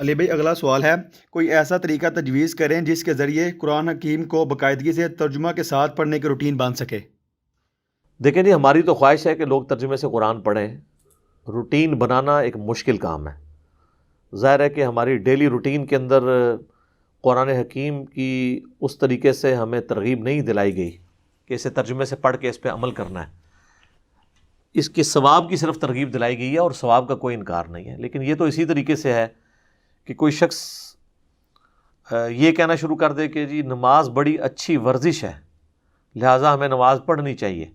علی بھائی اگلا سوال ہے، کوئی ایسا طریقہ تجویز کریں جس کے ذریعے قرآن حکیم کو باقاعدگی سے ترجمہ کے ساتھ پڑھنے کی روٹین بن سکے؟ دیکھیں جی، ہماری تو خواہش ہے کہ لوگ ترجمے سے قرآن پڑھیں. روٹین بنانا ایک مشکل کام ہے. ظاہر ہے کہ ہماری ڈیلی روٹین کے اندر قرآن حکیم کی اس طریقے سے ہمیں ترغیب نہیں دلائی گئی کہ اسے ترجمے سے پڑھ کے اس پہ عمل کرنا ہے. اس کے ثواب کی صرف ترغیب دلائی گئی ہے اور ثواب کا کوئی انکار نہیں ہے. لیکن یہ تو اسی طریقے سے ہے کہ کوئی شخص یہ کہنا شروع کر دے کہ جی نماز بڑی اچھی ورزش ہے لہٰذا ہمیں نماز پڑھنی چاہیے.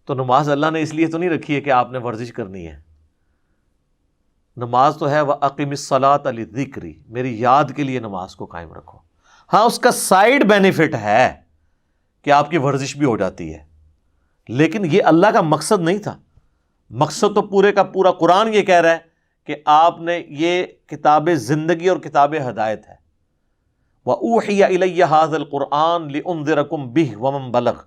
تو نماز اللہ نے اس لیے تو نہیں رکھی ہے کہ آپ نے ورزش کرنی ہے. نماز تو ہے وَأَقِمِ الصَّلَاةَ لِلذِّكْرِ، میری یاد کے لیے نماز کو قائم رکھو. ہاں اس کا سائیڈ بینیفٹ ہے کہ آپ کی ورزش بھی ہو جاتی ہے، لیکن یہ اللہ کا مقصد نہیں تھا. مقصد تو پورے کا پورا قرآن یہ کہہ رہا ہے کہ آپ نے یہ کتاب زندگی اور کتاب ہدایت ہے. وَأُوحِيَ إِلَيَّ هَذَا الْقُرْآنُ لِأُنذِرَكُم بِهِ وَمَن بَلَغَ،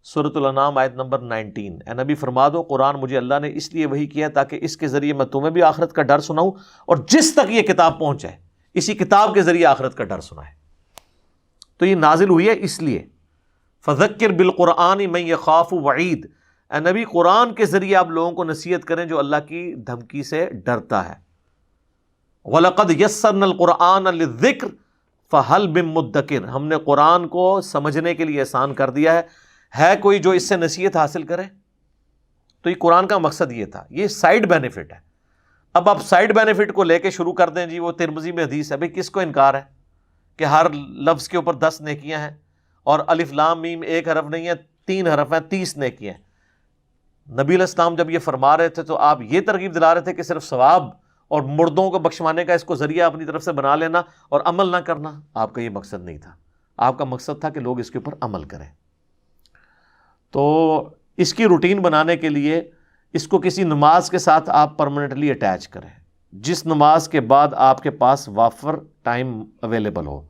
سورۃ الانعام آیت نمبر 19. اے نبی فرما دو قرآن مجھے اللہ نے اس لیے وحی کیا تاکہ اس کے ذریعے میں تمہیں بھی آخرت کا ڈر سناؤں اور جس تک یہ کتاب پہنچے اسی کتاب کے ذریعے آخرت کا ڈر سنائے. تو یہ نازل ہوئی ہے اس لیے. فذکر بالقرآن من یخاف وعید، اے نبی قرآن کے ذریعے آپ لوگوں کو نصیحت کریں جو اللہ کی دھمکی سے ڈرتا ہے. وَلَقَدْ يَسَّرْنَا الْقُرْآنَ لِلذِّكْرِ فَهَلْ مِن مُدَّكِرٍ، ہم نے قرآن کو سمجھنے کے لیے آسان کر دیا ہے کوئی جو اس سے نصیحت حاصل کرے؟ تو یہ قرآن کا مقصد یہ تھا. یہ سائیڈ بینیفٹ ہے. اب آپ سائیڈ بینیفٹ کو لے کے شروع کر دیں جی وہ ترمذی میں حدیث ہے. بھئی کس کو انکار ہے کہ ہر لفظ کے اوپر 10 نیکیاں ہیں اور الف لام میم ایک حرف نہیں ہے 3 حرف ہیں 30 نیکیاں ہیں. نبی علیہ السلام جب یہ فرما رہے تھے تو آپ یہ ترغیب دلا رہے تھے کہ صرف ثواب اور مردوں کو بخشوانے کا اس کو ذریعہ اپنی طرف سے بنا لینا اور عمل نہ کرنا. آپ کا یہ مقصد نہیں تھا. آپ کا مقصد تھا کہ لوگ اس کے اوپر عمل کریں. تو اس کی روٹین بنانے کے لیے اس کو کسی نماز کے ساتھ آپ پرماننٹلی اٹیچ کریں، جس نماز کے بعد آپ کے پاس وافر ٹائم اویلیبل ہو.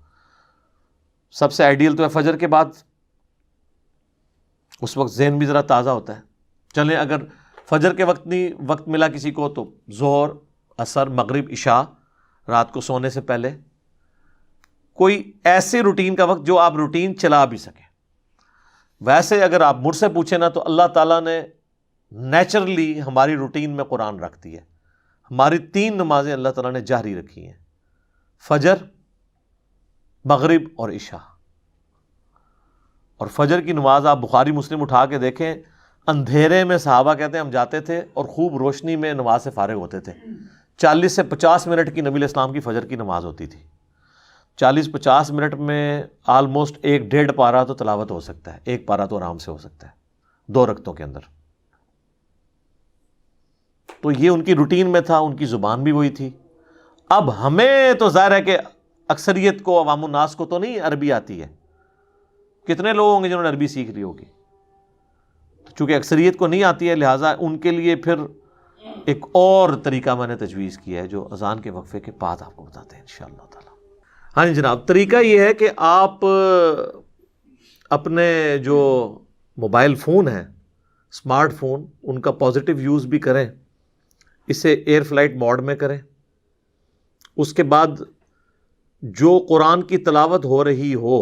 سب سے آئیڈیل تو ہے فجر کے بعد، اس وقت ذہن بھی ذرا تازہ ہوتا ہے. چلیں اگر فجر کے وقت نہیں وقت ملا کسی کو تو ظہر، عصر، مغرب، عشاء، رات کو سونے سے پہلے کوئی ایسے روٹین کا وقت جو آپ روٹین چلا بھی سکیں. ویسے اگر آپ مجھ سے پوچھیں نا تو اللہ تعالیٰ نے نیچرلی ہماری روٹین میں قرآن رکھ دی ہے. ہماری 3 نمازیں اللہ تعالیٰ نے جہری رکھی ہیں، فجر، مغرب اور عشاء. اور فجر کی نماز آپ بخاری مسلم اٹھا کے دیکھیں، اندھیرے میں صحابہ کہتے ہیں ہم جاتے تھے اور خوب روشنی میں نماز سے فارغ ہوتے تھے. 40 سے 50 منٹ کی نبی علیہ السلام کی فجر کی نماز ہوتی تھی. 40-50 منٹ میں آلموسٹ 1-1.5 پارہ تو تلاوت ہو سکتا ہے، 1 پارہ تو آرام سے ہو سکتا ہے 2 رکعتوں کے اندر. تو یہ ان کی روٹین میں تھا، ان کی زبان بھی وہی تھی. اب ہمیں تو ظاہر ہے کہ اکثریت کو، عوام الناس کو تو نہیں عربی آتی ہے. کتنے لوگ ہوں گے جنہوں نے عربی سیکھ لی ہوگی؟ چونکہ اکثریت کو نہیں آتی ہے لہٰذا ان کے لیے پھر ایک اور طریقہ میں نے تجویز کیا ہے جو اذان کے وقفے کے بعد آپ کو بتاتے ہیں انشاءاللہ تعالی. ہاں جی جناب، طریقہ یہ ہے کہ آپ اپنے جو موبائل فون ہیں، اسمارٹ فون، ان کا پازیٹیو یوز بھی کریں. اسے ایئر فلائٹ موڈ میں کریں. اس کے بعد جو قرآن کی تلاوت ہو رہی ہو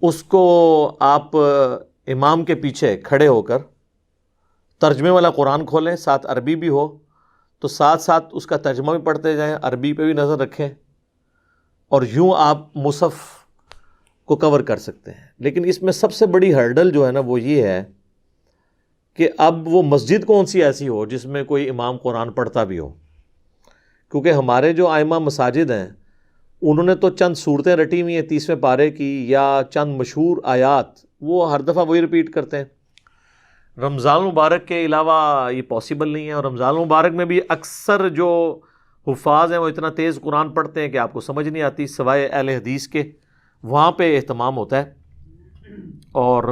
اس کو آپ امام کے پیچھے کھڑے ہو کر ترجمے والا قرآن کھولیں، ساتھ عربی بھی ہو تو ساتھ ساتھ اس کا ترجمہ بھی پڑھتے جائیں، عربی پہ بھی نظر رکھیں، اور یوں آپ مصحف کو کور کر سکتے ہیں. لیکن اس میں سب سے بڑی ہرڈل جو ہے نا وہ یہ ہے کہ اب وہ مسجد کون سی ایسی ہو جس میں کوئی امام قرآن پڑھتا بھی ہو. کیونکہ ہمارے جو ائمہ مساجد ہیں انہوں نے تو چند صورتیں رٹی ہوئی ہیں 30ویں پارے کی یا چند مشہور آیات، وہ ہر دفعہ وہی ریپیٹ کرتے ہیں. رمضان المبارک کے علاوہ یہ پاسبل نہیں ہے، اور رمضان المبارک میں بھی اکثر جو حفاظ ہیں وہ اتنا تیز قرآن پڑھتے ہیں کہ آپ کو سمجھ نہیں آتی، سوائے اہل حدیث کے. وہاں پہ اہتمام ہوتا ہے اور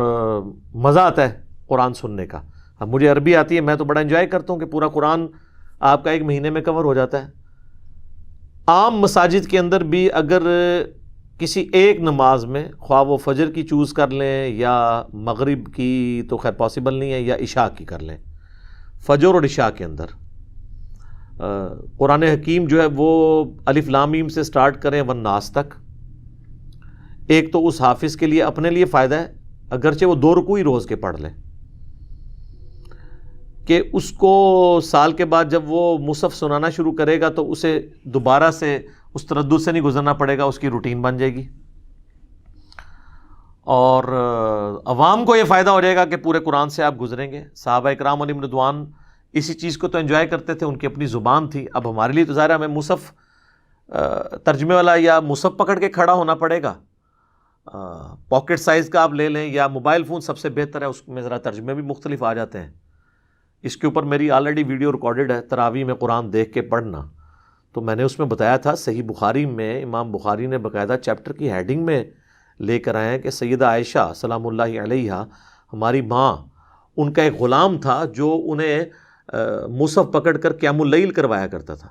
مزہ آتا ہے قرآن سننے کا. اب مجھے عربی آتی ہے، میں تو بڑا انجوائے کرتا ہوں کہ پورا قرآن آپ کا 1 مہینے میں کور ہو جاتا ہے. عام مساجد کے اندر بھی اگر کسی ایک نماز میں، خواہ وہ فجر کی چوز کر لیں یا مغرب کی تو خیر پاسبل نہیں ہے، یا عشاء کی کر لیں، فجر اور عشاء کے اندر قرآن حکیم جو ہے وہ الف لام میم سے سٹارٹ کریں والناس تک، ایک تو اس حافظ کے لیے اپنے لیے فائدہ ہے، اگرچہ وہ 2 رکوع ہی روز کے پڑھ لیں، کہ اس کو سال کے بعد جب وہ مصحف سنانا شروع کرے گا تو اسے دوبارہ سے اس تردد سے نہیں گزرنا پڑے گا، اس کی روٹین بن جائے گی، اور عوام کو یہ فائدہ ہو جائے گا کہ پورے قرآن سے آپ گزریں گے۔ صحابہ اکرام علیہم رضوان اسی چیز کو تو انجوائے کرتے تھے، ان کی اپنی زبان تھی۔ اب ہمارے لیے تو ظاہر ہے ہمیں مصحف ترجمے والا یا مصحف پکڑ کے کھڑا ہونا پڑے گا، پاکٹ سائز کا آپ لے لیں یا موبائل فون سب سے بہتر ہے، اس میں ذرا ترجمے بھی مختلف آ جاتے ہیں۔ اس کے اوپر میری آلریڈی ویڈیو ریکارڈڈ ہے، تراویح میں قرآن دیکھ کے پڑھنا، تو میں نے اس میں بتایا تھا صحیح بخاری میں امام بخاری نے باقاعدہ چیپٹر کی ہیڈنگ میں لے کر آئے ہیں کہ سیدہ عائشہ سلام اللہ علیہا ہماری ماں، ان کا ایک غلام تھا جو انہیں مصحف پکڑ کر قیام اللیل کروایا کرتا تھا،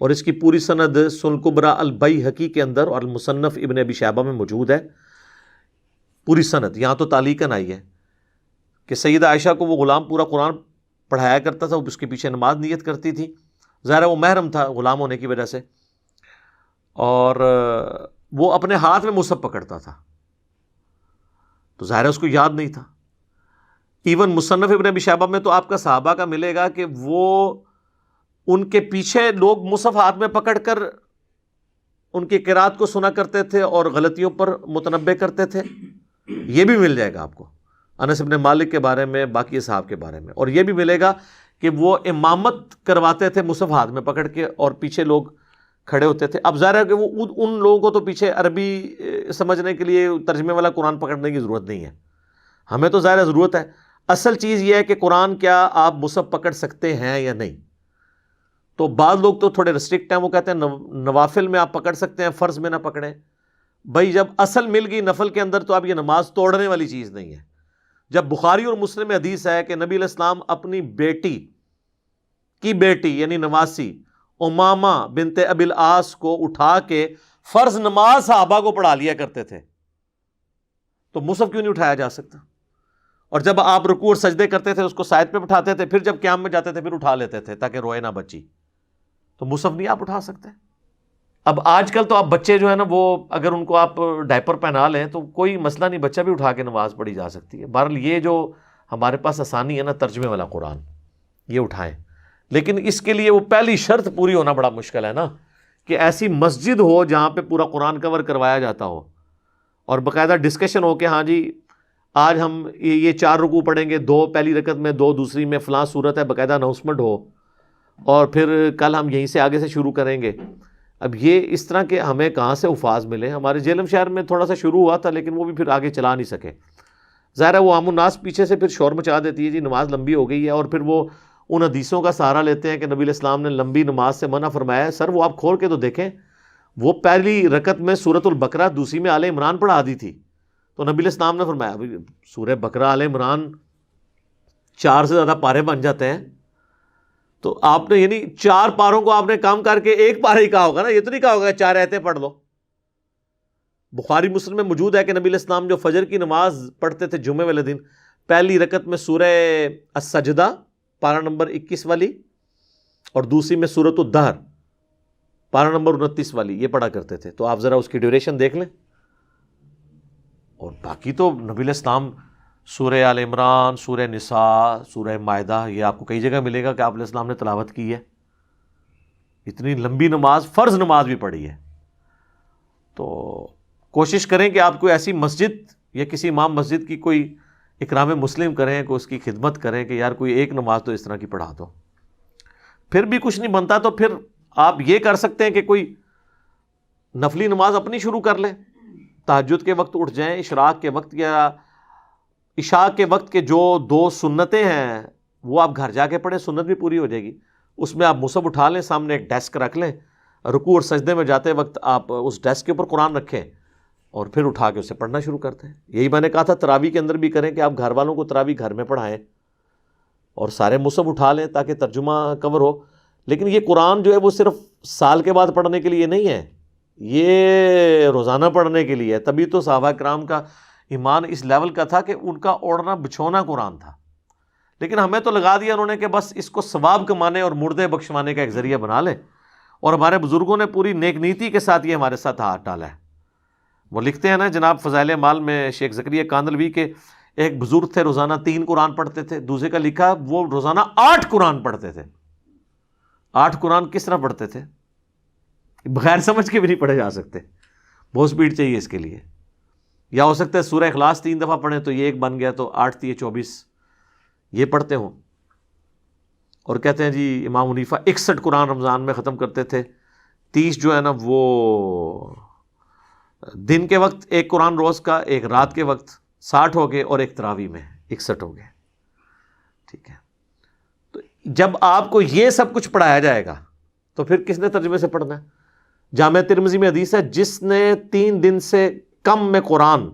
اور اس کی پوری سند سنن کبریٰ البیہقی کے اندر اور المصنف ابن ابی شیبہ میں موجود ہے، پوری سند، یہاں تو تعلیقاً آئی ہے کہ سیدہ عائشہ کو وہ غلام پورا قرآن پڑھایا کرتا تھا، اس کے پیچھے نماز نیت کرتی تھی، ظاہر ہے وہ محرم تھا غلام ہونے کی وجہ سے، اور وہ اپنے ہاتھ میں مصحف پکڑتا تھا، تو ظاہر ہے اس کو یاد نہیں تھا۔ ایون مصنف ابن ابی شیبہ میں تو آپ کا صحابہ کا ملے گا کہ وہ ان کے پیچھے لوگ مصحف ہاتھ میں پکڑ کر ان کی قرات کو سنا کرتے تھے اور غلطیوں پر متنبہ کرتے تھے، یہ بھی مل جائے گا آپ کو انس بن مالک کے بارے میں، باقی اصحاب کے بارے میں، اور یہ بھی ملے گا کہ وہ امامت کرواتے تھے مصحف ہاتھ میں پکڑ کے اور پیچھے لوگ کھڑے ہوتے تھے۔ اب ظاہر ہے کہ وہ ان لوگوں کو تو پیچھے عربی سمجھنے کے لیے ترجمے والا قرآن پکڑنے کی ضرورت نہیں ہے، ہمیں تو ظاہر ضرورت ہے۔ اصل چیز یہ ہے کہ قرآن کیا آپ مصحف پکڑ سکتے ہیں یا نہیں، تو بعض لوگ تو تھوڑے ریسٹرکٹ ہیں، وہ کہتے ہیں نوافل میں آپ پکڑ سکتے ہیں، فرض میں نہ پکڑیں۔ بھائی جب اصل مل گئی نفل کے اندر تو اب یہ نماز توڑنے والی چیز نہیں ہے۔ جب بخاری اور مسلم میں حدیث ہے کہ نبی علیہ السلام اپنی بیٹی کی بیٹی یعنی نواسی امامہ بنت ابی العاص کو اٹھا کے فرض نماز صحابہ کو پڑھا لیا کرتے تھے، تو مصحف کیوں نہیں اٹھایا جا سکتا؟ اور جب آپ رکوع اور سجدے کرتے تھے اس کو سائد پہ بٹھاتے تھے، پھر جب قیام میں جاتے تھے پھر اٹھا لیتے تھے تاکہ روئے نہ بچی، تو مصحف نہیں آپ اٹھا سکتے؟ اب آج کل تو آپ بچے جو ہے نا، وہ اگر ان کو آپ ڈائپر پہنا لیں تو کوئی مسئلہ نہیں، بچہ بھی اٹھا کے نماز پڑھی جا سکتی ہے۔ بہرحال یہ جو ہمارے پاس آسانی ہے نا ترجمے والا قرآن، یہ اٹھائیں، لیکن اس کے لیے وہ پہلی شرط پوری ہونا بڑا مشکل ہے نا، کہ ایسی مسجد ہو جہاں پہ پورا قرآن کور کروایا جاتا ہو اور باقاعدہ ڈسکشن ہو کہ ہاں جی آج ہم یہ 4 رکوع پڑھیں گے، 2 پہلی رکعت میں، 2 دوسری میں، فلاں صورت ہے، باقاعدہ اناؤنسمنٹ ہو، اور پھر کل ہم یہیں سے آگے سے شروع کریں گے۔ اب یہ اس طرح کے ہمیں کہاں سے الفاظ ملے؟ ہمارے جہلم شہر میں تھوڑا سا شروع ہوا تھا لیکن وہ بھی پھر آگے چلا نہیں سکے، ظاہر ہے وہ عام الناس پیچھے سے پھر شور مچا دیتی ہے جی نماز لمبی ہو گئی ہے، اور پھر وہ ان حدیثوں کا سہارا لیتے ہیں کہ نبی علیہ السلام نے لمبی نماز سے منع فرمایا ہے۔ سر وہ آپ کھول کے تو دیکھیں، وہ پہلی رکعت میں سورۃ البقرہ، دوسری میں آل عمران پڑھا دی تھی، تو نبی علیہ السلام نے فرمایا سورہ بقرہ آل عمران 4 سے زیادہ پارے بن جاتے ہیں، تو آپ نے یعنی 4 پاروں کو آپ نے کام کر کے 1 پارہ ہی کہا ہوگا نا، یہ تو نہیں کہا ہوگا 4 آیتیں پڑھ لو۔ بخاری مسلم میں موجود ہے کہ نبی علیہ السلام جو فجر کی نماز پڑھتے تھے جمعے والے دن، پہلی رکعت میں سورہ السجدہ پارہ نمبر 21 والی، اور دوسری میں سورۃ الدہر پارہ نمبر 29 والی، یہ پڑھا کرتے تھے۔ تو آپ ذرا اس کی ڈیوریشن دیکھ لیں، اور باقی تو نبی علیہ السلام سورہ آل عمران، سورہ نساء، سورہ مائدہ، یہ آپ کو کئی جگہ ملے گا کہ آپ علیہ السلام نے تلاوت کی ہے۔ اتنی لمبی نماز، فرض نماز بھی پڑھی ہے۔ تو کوشش کریں کہ آپ کو ایسی مسجد یا کسی امام مسجد کی کوئی اکرام مسلم کریں، کہ اس کی خدمت کریں کہ یار کوئی ایک نماز تو اس طرح کی پڑھا دو۔ پھر بھی کچھ نہیں بنتا تو پھر آپ یہ کر سکتے ہیں کہ کوئی نفلی نماز اپنی شروع کر لیں، تہجد کے وقت اٹھ جائیں، اشراق کے وقت یا عشاء کے وقت کے جو 2 سنتیں ہیں وہ آپ گھر جا کے پڑھیں، سنت بھی پوری ہو جائے گی۔ اس میں آپ مصحف اٹھا لیں، سامنے ایک ڈیسک رکھ لیں، رکوع اور سجدے میں جاتے وقت آپ اس ڈیسک کے اوپر قرآن رکھیں اور پھر اٹھا کے اسے پڑھنا شروع کرتے ہیں۔ یہی میں نے کہا تھا تراویح کے اندر بھی کریں کہ آپ گھر والوں کو تراویح گھر میں پڑھائیں اور سارے مصحف اٹھا لیں تاکہ ترجمہ کور ہو۔ لیکن یہ قرآن جو ہے وہ صرف سال کے بعد پڑھنے کے لیے نہیں ہے، یہ روزانہ پڑھنے کے لیے ہے۔ تبھی تو صحابہ کرام کا ایمان اس لیول کا تھا کہ ان کا اوڑھنا بچھونا قرآن تھا۔ لیکن ہمیں تو لگا دیا انہوں نے کہ بس اس کو ثواب کمانے اور مردے بخشوانے کا ایک ذریعہ بنا لیں، اور ہمارے بزرگوں نے پوری نیک نیتی کے ساتھ یہ ہمارے ساتھ ہاتھ ڈالا ہے۔ وہ لکھتے ہیں نا جناب فضائل اعمال میں شیخ زکریا کاندلوی کے، ایک بزرگ تھے روزانہ 3 قرآن پڑھتے تھے، دوسرے کا لکھا وہ روزانہ 8 قرآن پڑھتے تھے۔ 8 قرآن کس طرح پڑھتے تھے؟ بغیر سمجھ کے بھی نہیں پڑھے جا سکتے، بہت سپیڈ چاہیے اس کے لیے۔ یا ہو سکتا ہے سورہ اخلاص 3 دفعہ پڑھیں تو یہ ایک بن گیا، تو 8 3 24 یہ پڑھتے ہوں۔ اور کہتے ہیں جی امام حنیفہ 61 قرآن رمضان میں ختم کرتے تھے، 30 جو ہے نا وہ دن کے وقت 1 قرآن روز کا، 1 رات کے وقت 60 ہو گئے، اور 1 تراویح میں 61 ہو گئے۔ ٹھیک ہے، تو جب آپ کو یہ سب کچھ پڑھایا جائے گا تو پھر کس نے ترجمے سے پڑھنا ہے؟ جامع ترمذی میں حدیث ہے جس نے 3 دن سے کم میں قرآن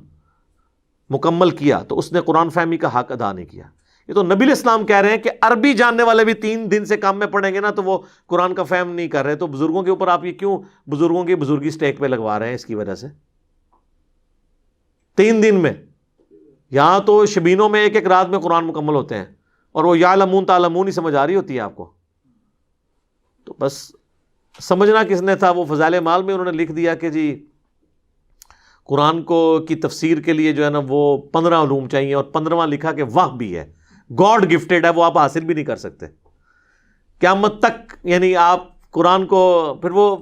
مکمل کیا تو اس نے قرآن فہمی کا حق ادا نہیں کیا۔ یہ تو نبی علیہ السلام کہہ رہے ہیں کہ عربی جاننے والے بھی 3 دن سے کم میں پڑھیں گے نا تو وہ قرآن کا فہم نہیں کر رہے، تو بزرگوں کے اوپر آپ یہ کیوں بزرگوں کی بزرگی سٹیک پہ لگوا رہے ہیں؟ اس کی وجہ سے 3 دن میں، یہاں تو شبینوں میں 1 رات میں قرآن مکمل ہوتے ہیں، اور وہ یعلمون تعلمون ہی سمجھ آ رہی ہوتی ہے آپ کو۔ تو بس سمجھنا کس نے تھا؟ وہ فضائل اعمال میں انہوں نے لکھ دیا کہ جی قرآن کو کی تفسیر کے لیے جو ہے نا وہ 15 علوم چاہیے، اور 15واں لکھا کہ وحی بھی ہے، گاڈ گفٹیڈ ہے، وہ آپ حاصل بھی نہیں کر سکتے قیامت تک۔ یعنی آپ قرآن کو پھر وہ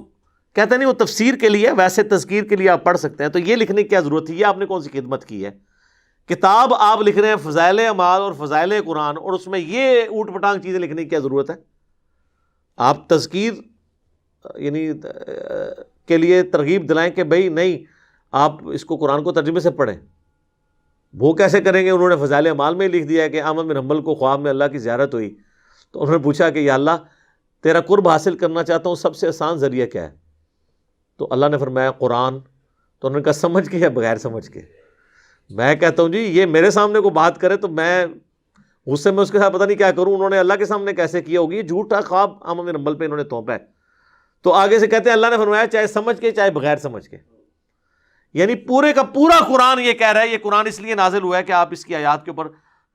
کہتے نہیں وہ تفسیر کے لیے، ویسے تذکیر کے لیے آپ پڑھ سکتے ہیں، تو یہ لکھنے کی کیا ضرورت تھی؟ یہ آپ نے کون سی خدمت کی ہے؟ کتاب آپ لکھ رہے ہیں فضائل اعمال اور فضائل قرآن، اور اس میں یہ اوٹ پٹانگ چیزیں لکھنے کی کیا ضرورت ہے؟ آپ تذکیر یعنی کے لیے ترغیب دلائیں کہ بھئی نہیں آپ اس کو قرآن کو ترجمے سے پڑھیں۔ وہ کیسے کریں گے؟ انہوں نے فضائل اعمال میں لکھ دیا ہے کہ احمد بن حنبل کو خواب میں اللہ کی زیارت ہوئی، تو انہوں نے پوچھا کہ یا اللہ تیرا قرب حاصل کرنا چاہتا ہوں، سب سے آسان ذریعہ کیا ہے؟ تو اللہ نے فرمایا قرآن۔ تو انہوں نے کہا سمجھ کے یا بغیر سمجھ کے؟ میں کہتا ہوں جی یہ میرے سامنے کو بات کرے تو میں غصے میں اس کے ساتھ پتہ نہیں کیا کروں۔ انہوں نے اللہ کے سامنے کیسے کیا ہوگی؟ یہ جھوٹا خواب احمد بن حنبل پہ انہوں نے تھوپا ہے۔ تو آگے سے کہتے ہیں اللہ نے فرمایا چاہے سمجھ کے چاہے بغیر سمجھ کے، یعنی پورے کا پورا قرآن یہ کہہ رہا ہے یہ قرآن اس لیے نازل ہوا ہے کہ آپ اس کی آیات کے اوپر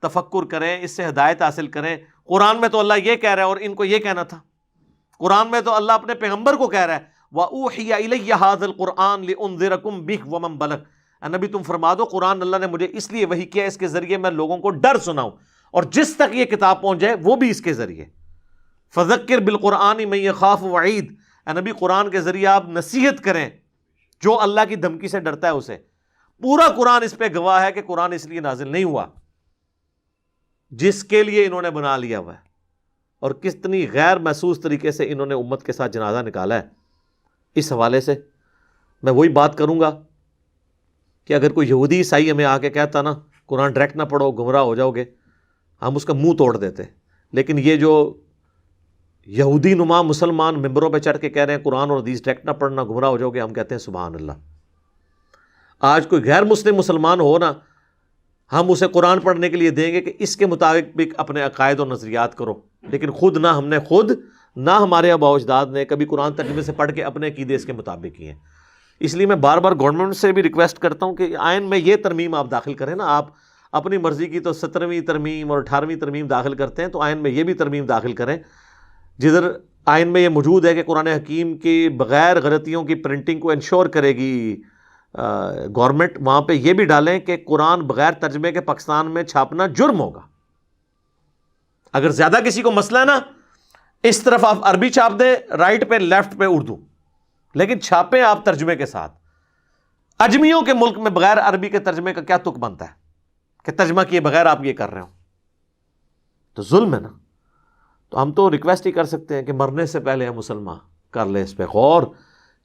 تفکر کریں، اس سے ہدایت حاصل کریں۔ قرآن میں تو اللہ یہ کہہ رہا ہے اور ان کو یہ کہنا تھا۔ قرآن میں تو اللہ اپنے پیغمبر کو کہہ رہا ہے وَأُوحِيَ إِلَيَّ هَذَا الْقُرْآنُ لِأُنذِرَكُم بِهِ وَمَن بَلَغَ، اے نبی تم فرما دو قرآن اللہ نے مجھے اس لیے وحی کیا اس کے ذریعے میں لوگوں کو ڈر سناؤں، اور جس تک یہ کتاب پہنچ جائے وہ بھی اس کے ذریعے۔ فَذَكِّرْ بِالْقُرْآنِ مَن يَخَافُ وَعِيدٍ، اے نبی قرآن کے ذریعے آپ نصیحت کریں جو اللہ کی دھمکی سے ڈرتا ہے اسے۔ پورا قرآن اس پہ گواہ ہے کہ قرآن اس لیے نازل نہیں ہوا جس کے لیے انہوں نے بنا لیا ہوا ہے، اور کتنی غیر محسوس طریقے سے انہوں نے امت کے ساتھ جنازہ نکالا ہے۔ اس حوالے سے میں وہی بات کروں گا کہ اگر کوئی یہودی عیسائی ہمیں آ کے کہتا نا قرآن ڈائریکٹ نہ پڑھو گمراہ ہو جاؤ گے، ہم اس کا منہ توڑ دیتے۔ لیکن یہ جو یہودی نما مسلمان ممبروں پہ چڑھ کے کہہ رہے ہیں قرآن اور حدیث ڈائریکٹ نہ پڑھنا گمراہ ہو جاؤ گے، ہم کہتے ہیں سبحان اللہ۔ آج کوئی غیر مسلم مسلمان ہو نا، ہم اسے قرآن پڑھنے کے لیے دیں گے کہ اس کے مطابق بھی اپنے عقائد اور نظریات کرو، لیکن خود نہ ہم نے خود نہ ہمارے آباء و اجداد نے کبھی قرآن ترجمے سے پڑھ کے اپنے عقیدے اس کے مطابق کیے ہیں۔ اس لیے میں بار بار گورنمنٹ سے بھی ریکویسٹ کرتا ہوں کہ آئین میں یہ ترمیم آپ داخل کریں نا۔ آپ اپنی مرضی کی تو 17ویں ترمیم اور 18ویں ترمیم داخل کرتے ہیں، تو آئین میں یہ بھی ترمیم داخل کریں جدھر آئین میں یہ موجود ہے کہ قرآن حکیم کی بغیر غلطیوں کی پرنٹنگ کو انشور کرے گی گورنمنٹ، وہاں پہ یہ بھی ڈالیں کہ قرآن بغیر ترجمے کے پاکستان میں چھاپنا جرم ہوگا۔ اگر زیادہ کسی کو مسئلہ ہے نا، اس طرف آپ عربی چھاپ دیں، رائٹ پہ لیفٹ پہ اردو، لیکن چھاپیں آپ ترجمے کے ساتھ۔ اجمیوں کے ملک میں بغیر عربی کے ترجمے کا کیا تک بنتا ہے کہ ترجمہ کیے بغیر آپ یہ کر رہے ہو؟ تو ظلم ہے نا۔ تو ہم تو ریکویسٹ ہی کر سکتے ہیں کہ مرنے سے پہلے ہم مسلمان کر لیں اس پہ غور۔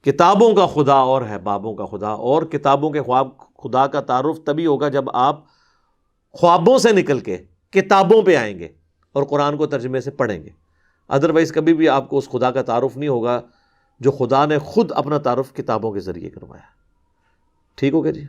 کتابوں کا خدا اور ہے بابوں کا خدا، اور کتابوں کے خواب خدا کا تعارف تبھی ہوگا جب آپ خوابوں سے نکل کے کتابوں پہ آئیں گے اور قرآن کو ترجمے سے پڑھیں گے۔ ادروائز کبھی بھی آپ کو اس خدا کا تعارف نہیں ہوگا جو خدا نے خود اپنا تعارف کتابوں کے ذریعے کروایا۔ ٹھیک ہو گیا جی؟